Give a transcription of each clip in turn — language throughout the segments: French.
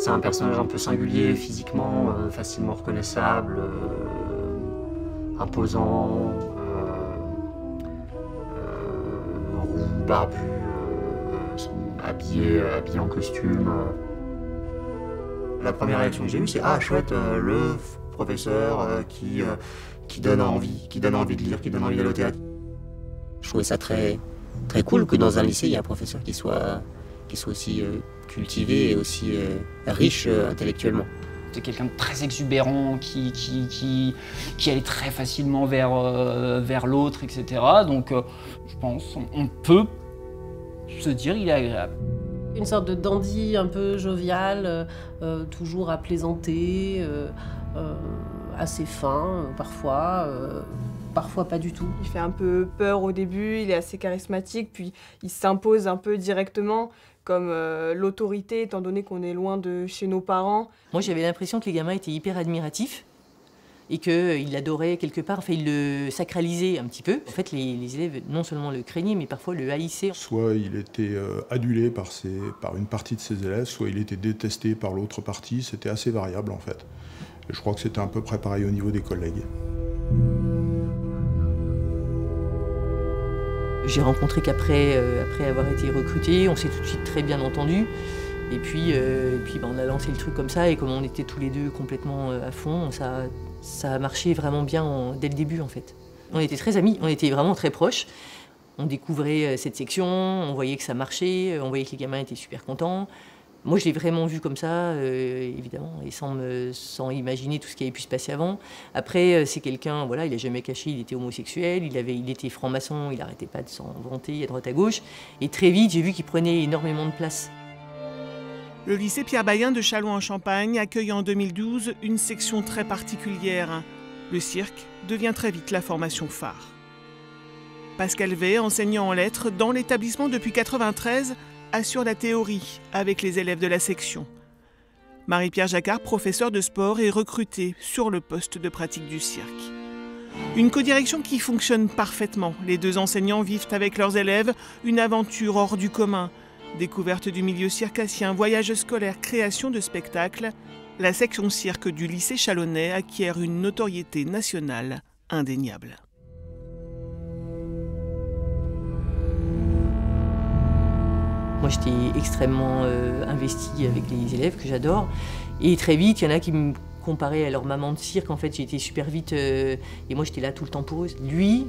C'est un personnage un peu singulier, physiquement, facilement reconnaissable, imposant, roux, barbu, habillé en costume. La première réaction que j'ai eue, c'est « Ah, chouette, le professeur qui donne envie de lire, qui donne envie d'aller au théâtre ». Je trouvais ça très cool que dans un lycée, il y ait un professeur qui soit aussi cultivé et aussi riche intellectuellement. C'était quelqu'un de très exubérant, qui allait très facilement vers l'autre, etc. Donc je pense on peut se dire il est agréable. Une sorte de dandy un peu jovial, toujours à plaisanter, assez fin parfois. Parfois pas du tout. Il fait un peu peur au début, il est assez charismatique, puis il s'impose un peu directement comme l'autorité, étant donné qu'on est loin de chez nos parents. Moi j'avais l'impression que les gamins étaient hyper admiratifs et qu'ils l'adoraient quelque part, enfin ils le sacralisaient un petit peu. En fait les élèves non seulement le craignaient mais parfois le haïssaient. Soit il était adulé par une partie de ses élèves, soit il était détesté par l'autre partie, c'était assez variable en fait. Et je crois que c'était à peu près pareil au niveau des collègues. J'ai rencontré qu'après avoir été recruté, on s'est tout de suite très bien entendu. Et puis on a lancé le truc comme ça, et comme on était tous les deux complètement à fond, ça a marché vraiment bien dès le début en fait. On était très amis, on était vraiment très proches. On découvrait cette section, on voyait que ça marchait, on voyait que les gamins étaient super contents. Moi, je l'ai vraiment vu comme ça, évidemment, et sans imaginer tout ce qui avait pu se passer avant. Après, c'est quelqu'un, voilà, il n'a jamais caché, il était homosexuel, il était franc-maçon, il n'arrêtait pas de s'en vanter à droite à gauche. Et très vite, j'ai vu qu'il prenait énormément de place. Le lycée Pierre Bayen de Châlons-en-Champagne accueille en 2012 une section très particulière. Le cirque devient très vite la formation phare. Pascal Vey, enseignant en lettres dans l'établissement depuis 1993, assure la théorie avec les élèves de la section. Marie-Pierre Jacquard, professeure de sport, est recrutée sur le poste de pratique du cirque. Une codirection qui fonctionne parfaitement. Les deux enseignants vivent avec leurs élèves une aventure hors du commun. Découverte du milieu circassien, voyage scolaire, création de spectacles, la section cirque du lycée chalonnais acquiert une notoriété nationale indéniable. Moi, j'étais extrêmement investie avec les élèves que j'adore. Et très vite, il y en a qui me comparaient à leur maman de cirque. En fait, j'ai été super vite et moi, j'étais là tout le temps pour eux. Lui,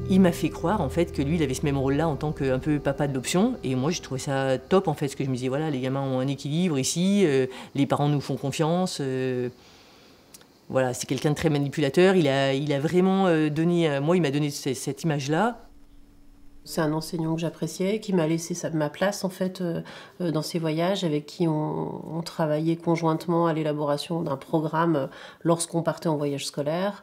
il m'a fait croire en fait que lui, il avait ce même rôle-là en tant qu'un peu papa de l'option. Et moi, je trouvais ça top en fait, parce que je me disais voilà, les gamins ont un équilibre ici, les parents nous font confiance. Voilà, c'est quelqu'un de très manipulateur. Il a vraiment donné, moi, il m'a donné cette image-là. C'est un enseignant que j'appréciais, qui m'a laissé ma place en fait dans ses voyages, avec qui on travaillait conjointement à l'élaboration d'un programme lorsqu'on partait en voyage scolaire.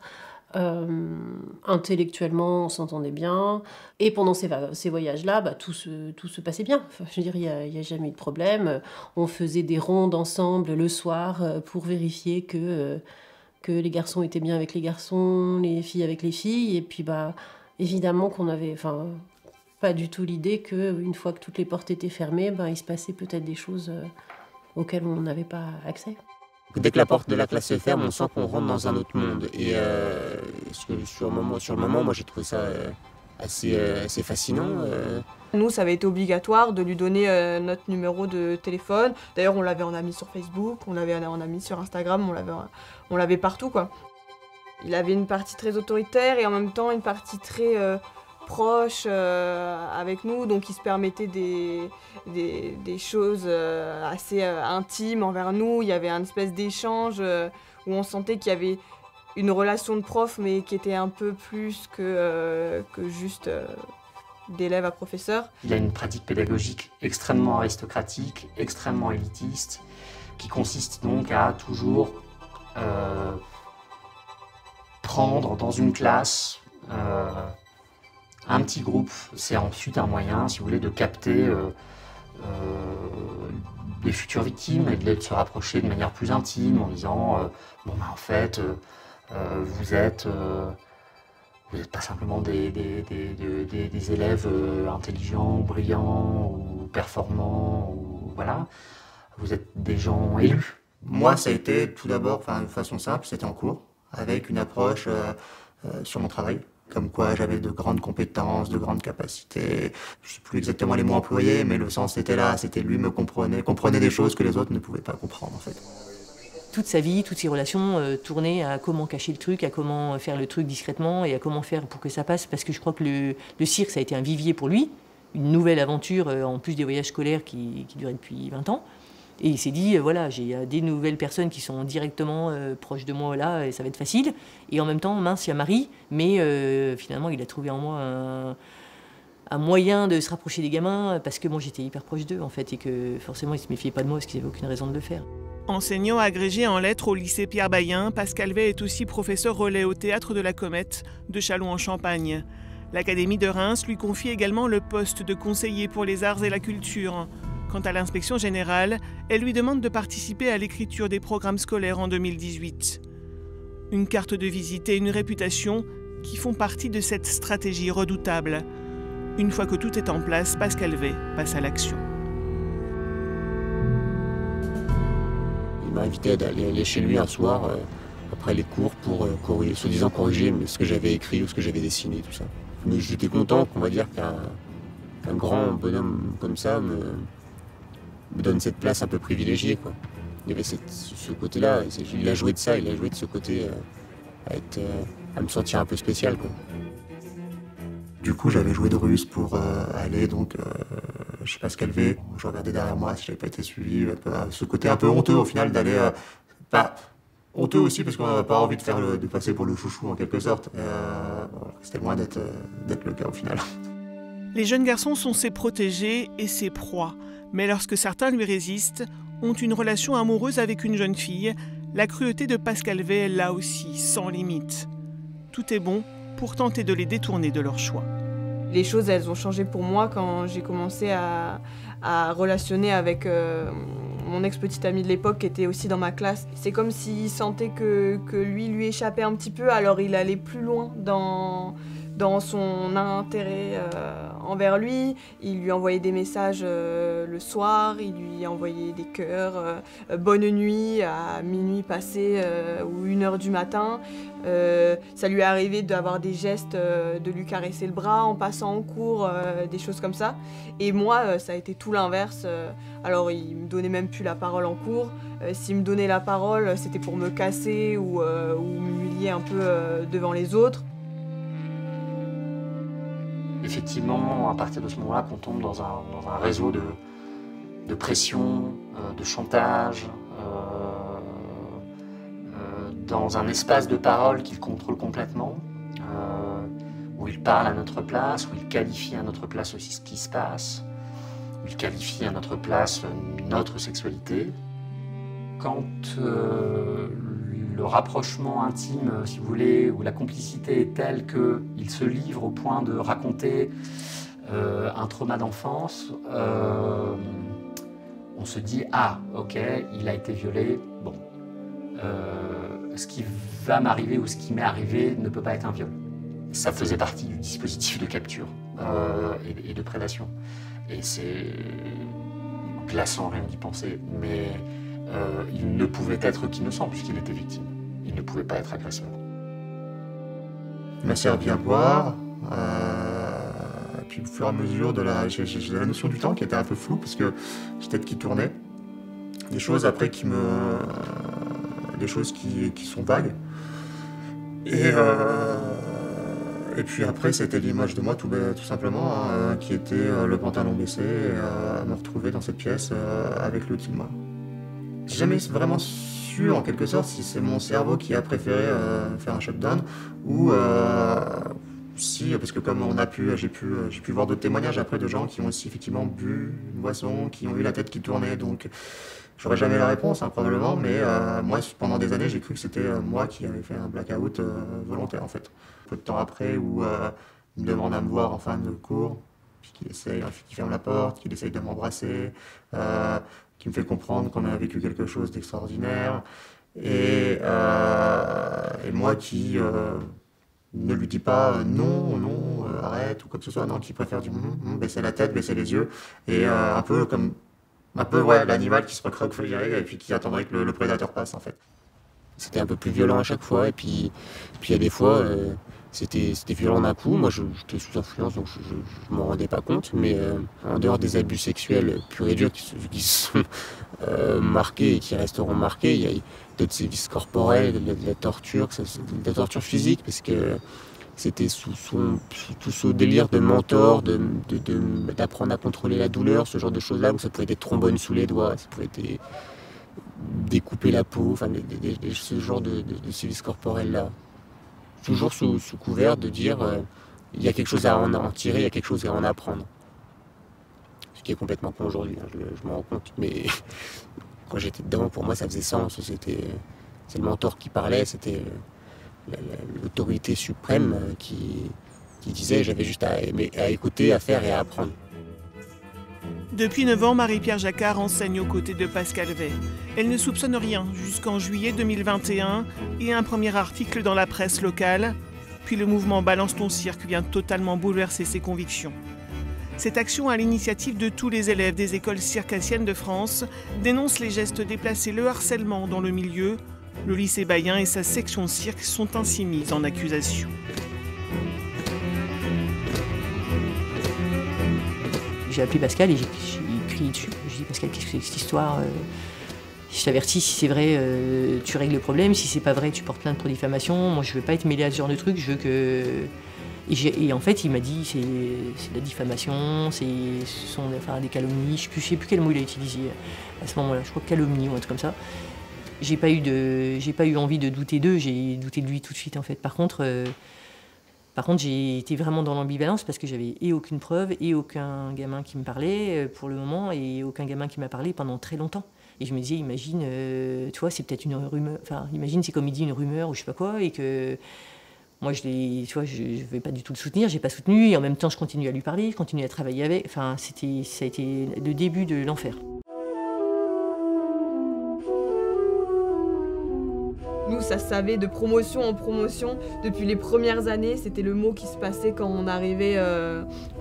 Intellectuellement, on s'entendait bien. Et pendant ces voyages-là, tout se passait bien. Enfin, je veux dire, il n'y a jamais eu de problème. On faisait des rondes ensemble le soir pour vérifier que les garçons étaient bien avec les garçons, les filles avec les filles. Et puis, évidemment qu'on avait... pas du tout l'idée qu'une fois que toutes les portes étaient fermées, il se passait peut-être des choses auxquelles on n'avait pas accès. Dès que la porte de la classe se ferme, on sent qu'on rentre dans un autre monde. Et sur le moment, moi j'ai trouvé ça assez fascinant. Nous, ça avait été obligatoire de lui donner notre numéro de téléphone. D'ailleurs, on l'avait en ami sur Facebook, on l'avait en ami sur Instagram, on l'avait partout, quoi. Il avait une partie très autoritaire et en même temps une partie très... proche avec nous, donc il se permettait des choses assez intimes envers nous. Il y avait un espèce d'échange où on sentait qu'il y avait une relation de prof, mais qui était un peu plus que juste d'élève à professeur. Il a une pratique pédagogique extrêmement aristocratique, extrêmement élitiste, qui consiste donc à toujours prendre dans une classe un petit groupe. C'est ensuite un moyen, si vous voulez, de capter des futures victimes et de se rapprocher de manière plus intime en disant en fait, vous êtes pas simplement des élèves intelligents, brillants ou performants, ou voilà. Vous êtes des gens élus. Moi, ça a été tout d'abord, de façon simple, c'était en cours, avec une approche sur mon travail. Comme quoi j'avais de grandes compétences, de grandes capacités. Je ne sais plus exactement les mots employés, mais le sens était là. C'était lui me comprenait des choses que les autres ne pouvaient pas comprendre en fait. Toute sa vie, toutes ses relations tournaient à comment cacher le truc, à comment faire le truc discrètement et à comment faire pour que ça passe. Parce que je crois que le cirque, ça a été un vivier pour lui, une nouvelle aventure en plus des voyages scolaires qui duraient depuis 20 ans. Et il s'est dit, voilà, j'ai des nouvelles personnes qui sont directement proches de moi là, et ça va être facile. Et en même temps, mince, il y a Marie, mais finalement, il a trouvé en moi un moyen de se rapprocher des gamins, parce que moi, j'étais hyper proche d'eux, en fait, et que forcément, ils ne se méfiaient pas de moi, parce qu'ils n'avaient aucune raison de le faire. Enseignant agrégé en lettres au lycée Pierre Bayen, Pascal Vey est aussi professeur relais au Théâtre de la Comète de Châlons-en-Champagne. L'Académie de Reims lui confie également le poste de conseiller pour les arts et la culture. Quant à l'inspection générale, elle lui demande de participer à l'écriture des programmes scolaires en 2018. Une carte de visite et une réputation qui font partie de cette stratégie redoutable. Une fois que tout est en place, Pascal Vey passe à l'action. Il m'a invité à aller chez lui un soir, après les cours, pour soi-disant corriger ce que j'avais écrit ou ce que j'avais dessiné, tout ça. Mais j'étais content, on va dire, qu'un grand bonhomme comme ça me donne cette place un peu privilégiée, quoi. Il y avait ce côté-là, il a joué de ça, il a joué de ce côté à me sentir un peu spécial, quoi. Du coup, j'avais joué de ruse pour aller donc chez Pascal Vey. Je regardais derrière moi si j'avais pas été suivi. Ce côté un peu honteux au final d'aller... pas honteux aussi parce qu'on n'avait pas envie de passer pour le chouchou en quelque sorte. C'était loin d'être le cas au final. Les jeunes garçons sont ses protégés et ses proies. Mais lorsque certains lui résistent, ont une relation amoureuse avec une jeune fille, la cruauté de Pascal Vey est là aussi, sans limite. Tout est bon pour tenter de les détourner de leur choix. Les choses, elles ont changé pour moi quand j'ai commencé à relationner avec mon ex-petite amie de l'époque qui était aussi dans ma classe. C'est comme s'il sentait que lui échappait un petit peu, alors il allait plus loin dans son intérêt envers lui. Il lui envoyait des messages le soir, il lui envoyait des cœurs, bonne nuit à minuit passé ou 1h du matin. Ça lui est arrivé d'avoir des gestes, de lui caresser le bras en passant en cours, des choses comme ça. Et moi, ça a été tout l'inverse. Alors il me donnait même plus la parole en cours. S'il me donnait la parole, c'était pour me casser ou m'humilier un peu devant les autres. Effectivement, à partir de ce moment-là, qu'on tombe dans un réseau de pression, de chantage, dans un espace de parole qu'il contrôle complètement, où il parle à notre place, où il qualifie à notre place aussi ce qui se passe, où il qualifie à notre place notre sexualité. Quand le rapprochement intime, si vous voulez, ou la complicité est telle qu'il se livre au point de raconter un trauma d'enfance, on se dit « Ah, ok, il a été violé, bon, ce qui va m'arriver ou ce qui m'est arrivé ne peut pas être un viol. » Ça faisait partie du dispositif de capture et de prédation. Et c'est glaçant rien d'y penser, mais il ne pouvait être qu'innocent puisqu'il était victime. Il ne pouvait pas être agresseur. Il m'a servi à boire, et puis au fur et à mesure j'ai la notion du temps qui était un peu floue parce que j'ai tête qui tournait. Des choses après qui sont vagues. Et puis après, c'était l'image de moi tout simplement, qui était le pantalon baissé, et me retrouver dans cette pièce avec l'outil de moi. J'ai jamais vraiment su, en quelque sorte, si c'est mon cerveau qui a préféré faire un shutdown ou si, parce que comme j'ai pu voir d'autres témoignages après de gens qui ont aussi effectivement bu une boisson, qui ont eu la tête qui tournait, donc j'aurais jamais la réponse, probablement, mais moi, pendant des années, j'ai cru que c'était moi qui avais fait un blackout volontaire, en fait. Peu de temps après, où il me demande à me voir en fin de cours, puis qu'il ferme la porte, qu'il essaye de m'embrasser, qui me fait comprendre qu'on a vécu quelque chose d'extraordinaire, et moi qui ne lui dis pas non, arrête, ou quoi que ce soit, non, qui préfère dire baisser la tête, baisser les yeux, et un peu comme Un peu, ouais, l'animal qui se recroquevillerait et puis qui attendrait que le prédateur passe, en fait. C'était un peu plus violent à chaque fois, et puis il y a des fois, c'était violent d'un coup. Moi, j'étais sous influence, donc je m'en rendais pas compte, mais en dehors des abus sexuels purs et durs qui sont marqués et qui resteront marqués, il y a d'autres sévices corporels, de la torture, de la torture physique, parce que c'était sous tout ce délire de mentor, d'apprendre à contrôler la douleur, ce genre de choses-là. Donc ça pouvait être des trombones sous les doigts, ça pouvait être découper la peau, enfin ce genre de sévices corporels-là. Toujours sous couvert de dire il y a quelque chose à en tirer, il y a quelque chose à en apprendre. Ce qui est complètement con aujourd'hui, hein, je m'en rends compte. Mais quand j'étais dedans, pour moi ça faisait sens. C'est le mentor qui parlait, c'était l'autorité suprême qui disait j'avais juste à écouter, à faire et à apprendre. Depuis 9 ans, Marie-Pierre Jacquard enseigne aux côtés de Pascal Vey. Elle ne soupçonne rien jusqu'en juillet 2021 et un premier article dans la presse locale. Puis le mouvement Balance ton cirque vient totalement bouleverser ses convictions. Cette action, à l'initiative de tous les élèves des écoles circassiennes de France, dénonce les gestes déplacés, le harcèlement dans le milieu. Le lycée Bayen et sa section cirque sont ainsi mis en accusation. J'ai appelé Pascal et j'ai crié dessus. J'ai dit Pascal, qu'est-ce que c'est que cette histoire? Je t'avertis, si c'est vrai, tu règles le problème. Si c'est pas vrai, tu portes plainte pour diffamation. Moi, je veux pas être mêlé à ce genre de truc. Je veux que... Et en fait, il m'a dit c'est de la diffamation, ce sont des calomnies. Je sais plus quel mot il a utilisé à ce moment-là. Je crois calomnie ou un truc comme ça. J'ai pas eu envie de douter d'eux. J'ai douté de lui tout de suite en fait. Par contre, j'ai été vraiment dans l'ambivalence parce que j'avais aucune preuve et aucun gamin qui me parlait pour le moment et aucun gamin qui m'a parlé pendant très longtemps. Et je me disais, imagine, tu vois, c'est peut-être une rumeur. Enfin, imagine, c'est comme il dit une rumeur ou je sais pas quoi et que moi, tu vois, je vais pas du tout le soutenir. J'ai pas soutenu et en même temps, je continue à lui parler, je continue à travailler avec. Enfin, ça a été le début de l'enfer. Nous, ça savait de promotion en promotion. Depuis les premières années, c'était le mot qui se passait quand on arrivait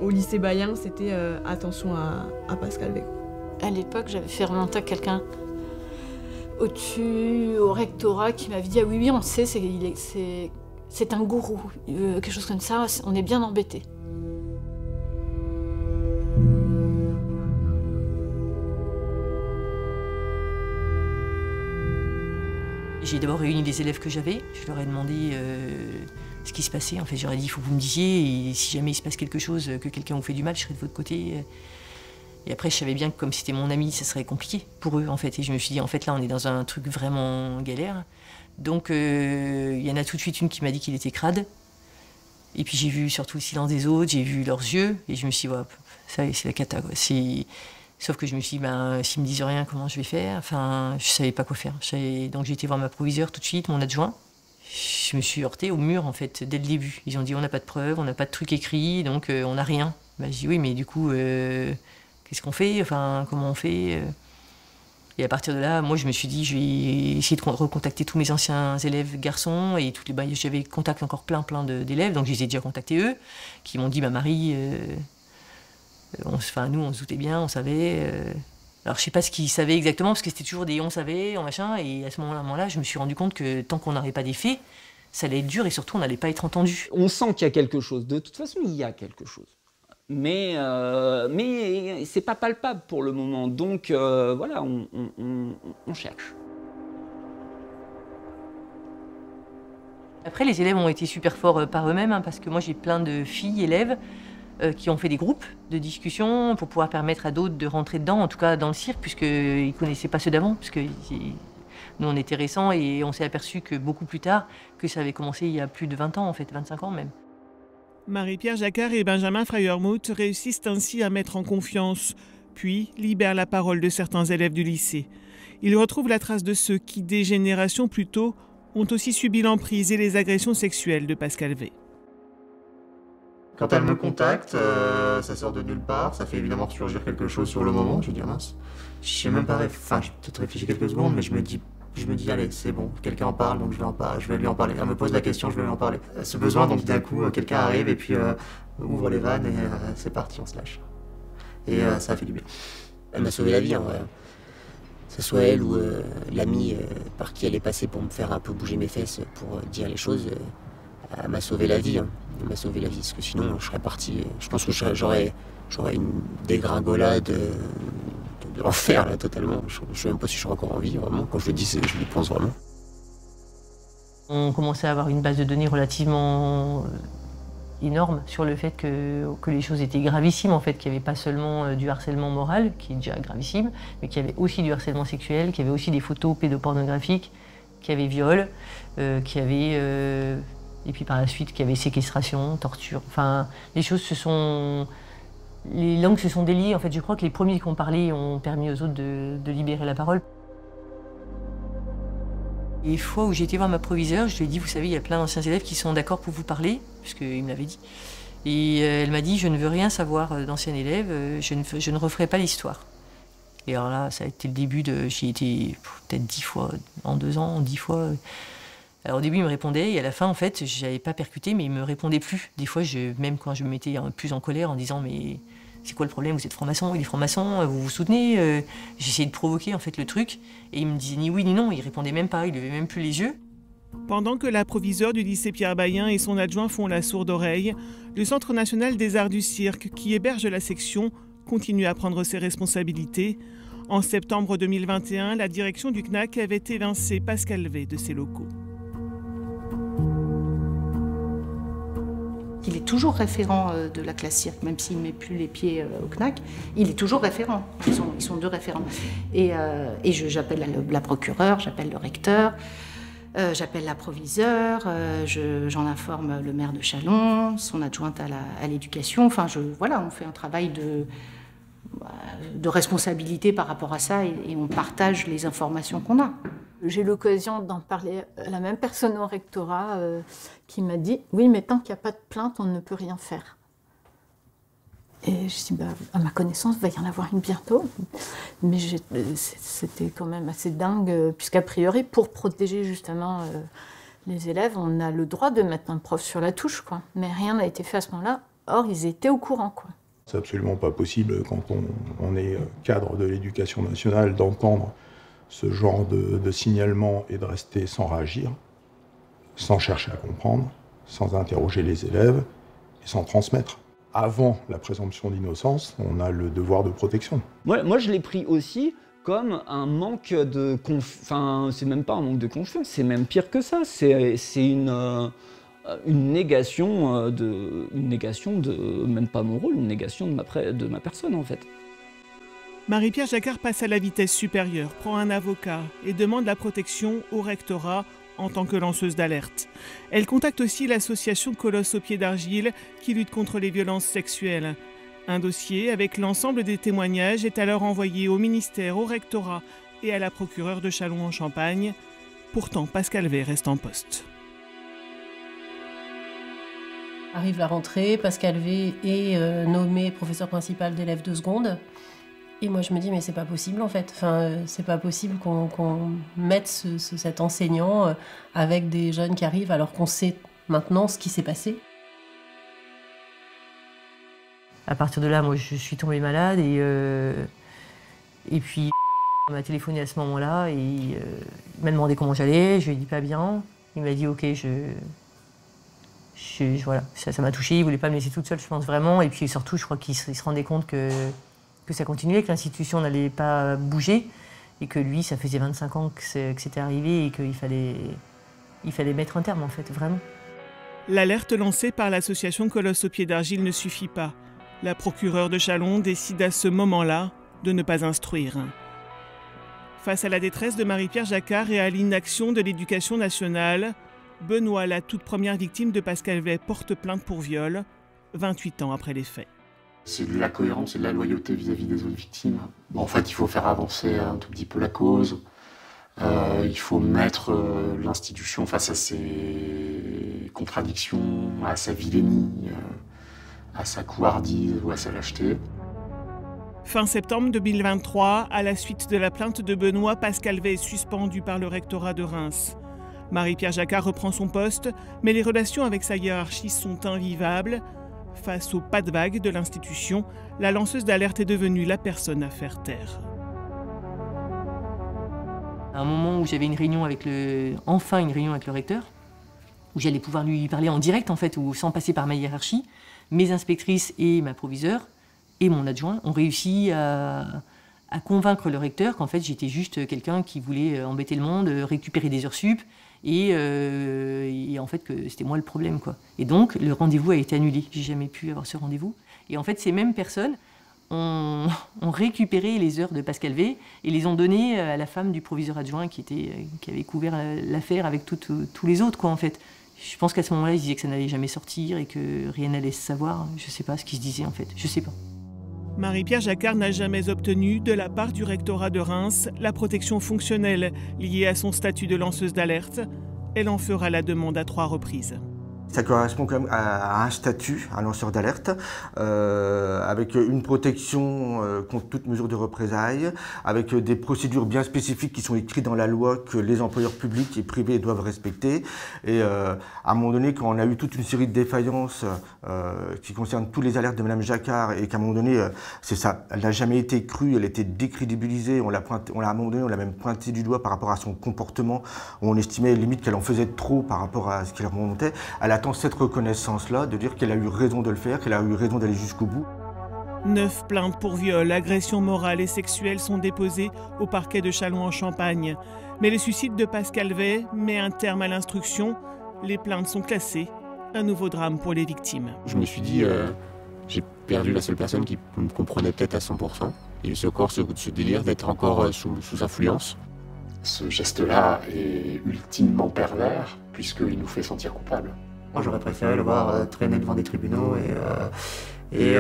au lycée Bayen, c'était attention à Pascal Vey. À l'époque, j'avais fait remonter quelqu'un au-dessus, au rectorat, qui m'avait dit « Ah oui, on sait, c'est un gourou, quelque chose comme ça, on est bien embêtés. » J'ai d'abord réuni les élèves que j'avais, je leur ai demandé ce qui se passait. En fait, j'aurais dit, il faut que vous me disiez, et si jamais il se passe quelque chose, que quelqu'un vous fait du mal, je serai de votre côté. Et après, je savais bien que comme c'était mon ami, ça serait compliqué pour eux, en fait. Et je me suis dit, en fait, là, on est dans un truc vraiment galère. Donc, il y en a tout de suite une qui m'a dit qu'il était crade. Et puis, j'ai vu surtout le silence des autres, j'ai vu leurs yeux, et je me suis dit, ouais, ça, c'est la cata, quoi. Sauf que je me suis dit, s'ils me disent rien, comment je vais faire? Enfin, je savais pas quoi faire. Donc j'ai été voir ma proviseure tout de suite, mon adjoint. Je me suis heurtée au mur, en fait, dès le début. Ils ont dit, on n'a pas de preuves, on n'a pas de trucs écrits, donc on n'a rien. Je dis, oui, mais du coup, qu'est-ce qu'on fait? Enfin, comment on fait? Et à partir de là, moi, je me suis dit, je vais essayer de recontacter tous mes anciens élèves garçons, et j'avais contact encore plein d'élèves, donc je les ai déjà contactés eux, qui m'ont dit, Marie... nous, on se doutait bien, on savait. Alors, je sais pas ce qu'ils savaient exactement, parce que c'était toujours des on savait, machin. Et à ce moment-là, je me suis rendu compte que tant qu'on n'aurait pas des faits, ça allait être dur et surtout, on n'allait pas être entendu. On sent qu'il y a quelque chose. De toute façon, il y a quelque chose. Mais c'est pas palpable pour le moment. Donc, voilà, on cherche. Après, les élèves ont été super forts par eux-mêmes, hein, parce que moi, j'ai plein de filles élèves qui ont fait des groupes de discussion pour pouvoir permettre à d'autres de rentrer dedans, en tout cas dans le cirque, puisqu'ils ne connaissaient pas ceux d'avant, puisque nous on était récents et on s'est aperçu que beaucoup plus tard, que ça avait commencé il y a plus de 20 ans en fait, 25 ans même. Marie-Pierre Jacquard et Benjamin Freyermuth réussissent ainsi à mettre en confiance, puis libèrent la parole de certains élèves du lycée. Ils retrouvent la trace de ceux qui, des générations plus tôt, ont aussi subi l'emprise et les agressions sexuelles de Pascal Vey. Quand elle me contacte, ça sort de nulle part, ça fait évidemment ressurgir quelque chose sur le moment, je dis mince. Je sais même pas, enfin j'ai peut-être réfléchi quelques secondes, mais je me dis allez c'est bon, quelqu'un en parle, donc je vais lui en parler. Elle me pose la question, je vais lui en parler. Ce besoin, donc d'un coup, quelqu'un arrive et puis ouvre les vannes et c'est parti, on se lâche. Et ça a fait du bien. Elle m'a sauvé la vie, en vrai. Que ce soit elle ou l'ami par qui elle est passée pour me faire un peu bouger mes fesses pour dire les choses, elle m'a sauvé la vie. Hein. Elle m'a sauvé la vie, parce que sinon je serais parti. Je pense que j'aurais une dégringolade de l'enfer là totalement. Je sais même pas si je serais encore en vie, vraiment. Quand je le dis, je le pense vraiment. On commençait à avoir une base de données relativement énorme sur le fait que les choses étaient gravissimes, en fait, qu'il n'y avait pas seulement du harcèlement moral, qui est déjà gravissime, mais qu'il y avait aussi du harcèlement sexuel, qu'il y avait aussi des photos pédopornographiques, qu'il y avait viol, qu'il y avait... et puis par la suite, qu'il y avait séquestration, torture. Enfin, les choses se sont... Les langues se sont déliées. En fait, je crois que les premiers qui ont parlé ont permis aux autres de libérer la parole. Les fois où j'ai été voir ma proviseure, je lui ai dit, vous savez, il y a plein d'anciens élèves qui sont d'accord pour vous parler, puisqu'il me l'avait dit. Et elle m'a dit, je ne veux rien savoir d'anciens élèves, je ne referai pas l'histoire. Et alors là, ça a été le début de... J'y ai été peut-être 10 fois, en 2 ans, 10 fois. Alors au début, il me répondait, et à la fin, en fait, je n'avais pas percuté, mais il me répondait plus. Des fois, même quand je me mettais plus en colère en disant, mais c'est quoi le problème? Vous êtes franc-maçon, il est franc-maçon, vous vous soutenez? J'essayais de provoquer en fait le truc, et il me disait ni oui ni non, il répondait même pas, il levait même plus les yeux. Pendant que la proviseure du lycée Pierre Bayen et son adjoint font la sourde oreille, le Centre national des arts du cirque, qui héberge la section, continue à prendre ses responsabilités. En septembre 2021, la direction du CNAC avait évincé Pascal V de ses locaux. Il est toujours référent de la classe cirque, même s'il ne met plus les pieds au CNAC, il est toujours référent. Ils sont 2 référents. Et j'appelle la procureure, j'appelle le recteur, j'appelle la proviseure, j'en informe le maire de Châlons, son adjointe à l'éducation. Enfin, voilà, on fait un travail de responsabilité par rapport à ça et on partage les informations qu'on a. J'ai eu l'occasion d'en parler à la même personne au rectorat qui m'a dit « Oui, mais tant qu'il n'y a pas de plainte, on ne peut rien faire. » Et je dis bah, « À ma connaissance, il va y en avoir une bientôt. » Mais c'était quand même assez dingue, puisqu'a priori, pour protéger justement les élèves, on a le droit de mettre un prof sur la touche, quoi. Mais rien n'a été fait à ce moment-là. Or, ils étaient au courant, quoi. C'est absolument pas possible, quand on est cadre de l'éducation nationale, d'entendre ce genre de signalement et de rester sans réagir, sans chercher à comprendre, sans interroger les élèves et sans transmettre. Avant la présomption d'innocence, on a le devoir de protection. Moi je l'ai pris aussi comme un manque de confiance. Enfin, c'est même pas un manque de confiance, c'est même pire que ça. C'est une négation de même pas mon rôle, une négation de ma personne en fait. Marie-Pierre Jacquard passe à la vitesse supérieure, prend un avocat et demande la protection au rectorat en tant que lanceuse d'alerte. Elle contacte aussi l'association Colosse au pied d'argile qui lutte contre les violences sexuelles. Un dossier avec l'ensemble des témoignages est alors envoyé au ministère, au rectorat et à la procureure de Châlons-en-Champagne. Pourtant, Pascal V reste en poste. Arrive la rentrée, Pascal V est nommé professeur principal d'élèves de seconde. Et moi je me dis mais c'est pas possible en fait, enfin, c'est pas possible qu'on mette cet enseignant avec des jeunes qui arrivent alors qu'on sait maintenant ce qui s'est passé. À partir de là, moi je suis tombée malade et puis on m'a téléphoné à ce moment-là et il m'a demandé comment j'allais, je lui ai dit pas bien, il m'a dit ok, voilà, ça m'a touchée, il voulait pas me laisser toute seule je pense vraiment et puis surtout je crois qu'il se rendait compte que ça continuait, que l'institution n'allait pas bouger et que lui, ça faisait 25 ans que c'était arrivé et qu'il fallait mettre un terme, en fait, vraiment. L'alerte lancée par l'association Colosse au pied d'argile ne suffit pas. La procureure de Châlons décide à ce moment-là de ne pas instruire. Face à la détresse de Marie-Pierre Jacquard et à l'inaction de l'éducation nationale, Benoît, la toute première victime de Pascal V, porte plainte pour viol, 28 ans après les faits. C'est de la cohérence et de la loyauté vis-à-vis des autres victimes. Bon, en fait, il faut faire avancer un tout petit peu la cause. Il faut mettre l'institution face à ses contradictions, à sa vilainie, à sa couardise ou à sa lâcheté. Fin septembre 2023, à la suite de la plainte de Benoît, Pascal V est suspendu par le rectorat de Reims. Marie-Pierre Jacquard reprend son poste, mais les relations avec sa hiérarchie sont invivables. Face au pas de vague de l'institution, la lanceuse d'alerte est devenue la personne à faire taire. À un moment où j'avais enfin une réunion avec le recteur, où j'allais pouvoir lui parler en direct en fait, ou sans passer par ma hiérarchie, mes inspectrices et ma proviseure et mon adjoint ont réussi à convaincre le recteur qu'en fait j'étais juste quelqu'un qui voulait embêter le monde, récupérer des heures sup, et en fait que c'était moi le problème, quoi. Et donc le rendez-vous a été annulé, j'ai jamais pu avoir ce rendez-vous. Et en fait ces mêmes personnes ont récupéré les heures de Pascal V et les ont données à la femme du proviseur adjoint qui avait couvert l'affaire avec tous les autres, quoi, en fait. Je pense qu'à ce moment-là, ils disaient que ça n'allait jamais sortir et que rien n'allait se savoir. Je sais pas ce qu'ils se disaient, en fait. Je sais pas. Marie-Pierre Jacquard n'a jamais obtenu, de la part du rectorat de Reims, la protection fonctionnelle liée à son statut de lanceuse d'alerte. Elle en fera la demande à 3 reprises. Ça correspond quand même à un statut, un lanceur d'alerte, avec une protection contre toute mesure de représailles, avec des procédures bien spécifiques qui sont écrites dans la loi que les employeurs publics et privés doivent respecter. Et à un moment donné, quand on a eu toute une série de défaillances qui concernent tous les alertes de Mme Jacquard, et qu'à un moment donné, c'est ça, elle n'a jamais été crue, elle était décrédibilisée, à un moment donné, on l'a même pointé du doigt par rapport à son comportement, où on estimait limite qu'elle en faisait trop par rapport à ce qui leur remontait. Elle attend cette reconnaissance-là, de dire qu'elle a eu raison de le faire, qu'elle a eu raison d'aller jusqu'au bout. 9 plaintes pour viol, agressions morales et sexuelles sont déposées au parquet de Châlons-en-Champagne. Mais le suicide de Pascal V met un terme à l'instruction. Les plaintes sont classées. Un nouveau drame pour les victimes. Je me suis dit, j'ai perdu la seule personne qui me comprenait peut-être à 100%. Et ce délire d'être encore sous influence. Ce geste-là est ultimement pervers, puisqu'il nous fait sentir coupables. Moi, j'aurais préféré le voir traîner devant des tribunaux et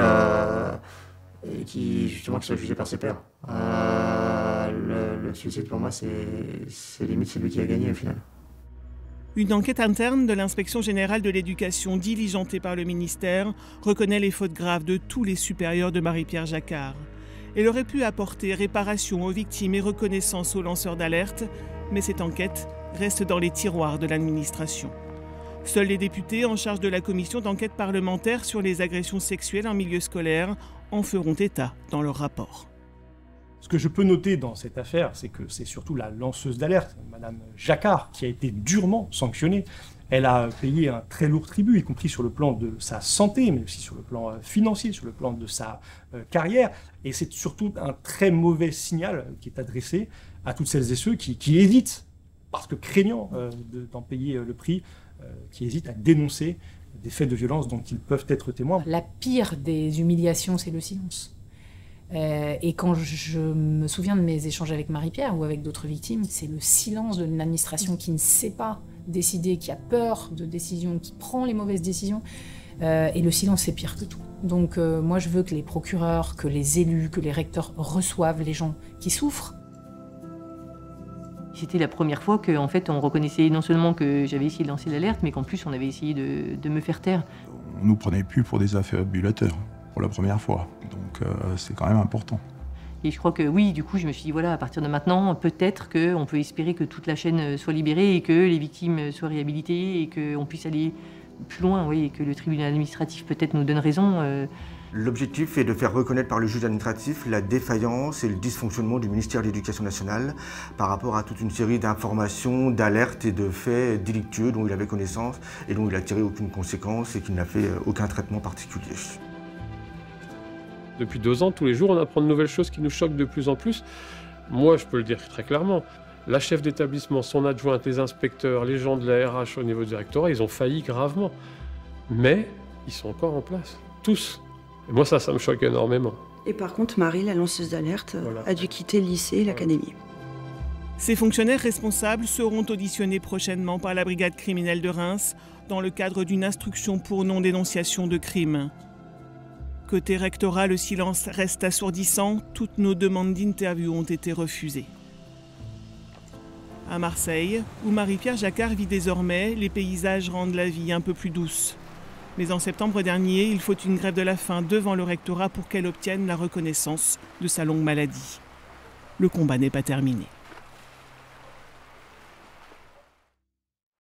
qui soit jugé par ses pairs. Le suicide, pour moi, c'est limite celui qui a gagné au final. Une enquête interne de l'Inspection générale de l'éducation, diligentée par le ministère, reconnaît les fautes graves de tous les supérieurs de Marie-Pierre Jacquard. Elle aurait pu apporter réparation aux victimes et reconnaissance aux lanceurs d'alerte, mais cette enquête reste dans les tiroirs de l'administration. Seuls les députés en charge de la commission d'enquête parlementaire sur les agressions sexuelles en milieu scolaire en feront état dans leur rapport. Ce que je peux noter dans cette affaire, c'est que c'est surtout la lanceuse d'alerte, Madame Jacquard, qui a été durement sanctionnée. Elle a payé un très lourd tribut, y compris sur le plan de sa santé, mais aussi sur le plan financier, sur le plan de sa carrière. Et c'est surtout un très mauvais signal qui est adressé à toutes celles et ceux qui hésitent, parce que craignant d'en payer le prix, qui hésitent à dénoncer des faits de violence dont ils peuvent être témoins. La pire des humiliations, c'est le silence. Et quand je me souviens de mes échanges avec Marie-Pierre ou avec d'autres victimes, c'est le silence de l'administration qui ne sait pas décider, qui a peur de décisions, qui prend les mauvaises décisions. Et le silence, c'est pire que tout. Donc moi, je veux que les procureurs, que les élus, que les recteurs reçoivent les gens qui souffrent. C'était la première fois qu'en fait, on reconnaissait non seulement que j'avais essayé de lancer l'alerte, mais qu'en plus, on avait essayé de me faire taire. On ne nous prenait plus pour des affabulateurs, pour la première fois. Donc c'est quand même important. Et je crois que oui, du coup, je me suis dit, voilà, à partir de maintenant, peut-être qu'on peut espérer que toute la chaîne soit libérée et que les victimes soient réhabilitées et qu'on puisse aller plus loin, oui, et que le tribunal administratif peut-être nous donne raison. L'objectif est de faire reconnaître par le juge administratif la défaillance et le dysfonctionnement du ministère de l'Éducation nationale par rapport à toute une série d'informations, d'alertes et de faits délictueux dont il avait connaissance et dont il n'a tiré aucune conséquence et qu'il n'a fait aucun traitement particulier. Depuis 2 ans, tous les jours, on apprend de nouvelles choses qui nous choquent de plus en plus. Moi, je peux le dire très clairement, la chef d'établissement, son adjointe, les inspecteurs, les gens de la RH au niveau du rectorat, ils ont failli gravement. Mais ils sont encore en place, tous. Et moi, ça me choque énormément. Et par contre, Marie, la lanceuse d'alerte, a dû quitter le lycée et l'académie. Ces fonctionnaires responsables seront auditionnés prochainement par la brigade criminelle de Reims dans le cadre d'une instruction pour non-dénonciation de crime. Côté rectorat, le silence reste assourdissant. Toutes nos demandes d'interview ont été refusées. À Marseille, où Marie-Pierre Jacquard vit désormais, les paysages rendent la vie un peu plus douce. Mais en septembre dernier, il faut une grève de la faim devant le rectorat pour qu'elle obtienne la reconnaissance de sa longue maladie. Le combat n'est pas terminé.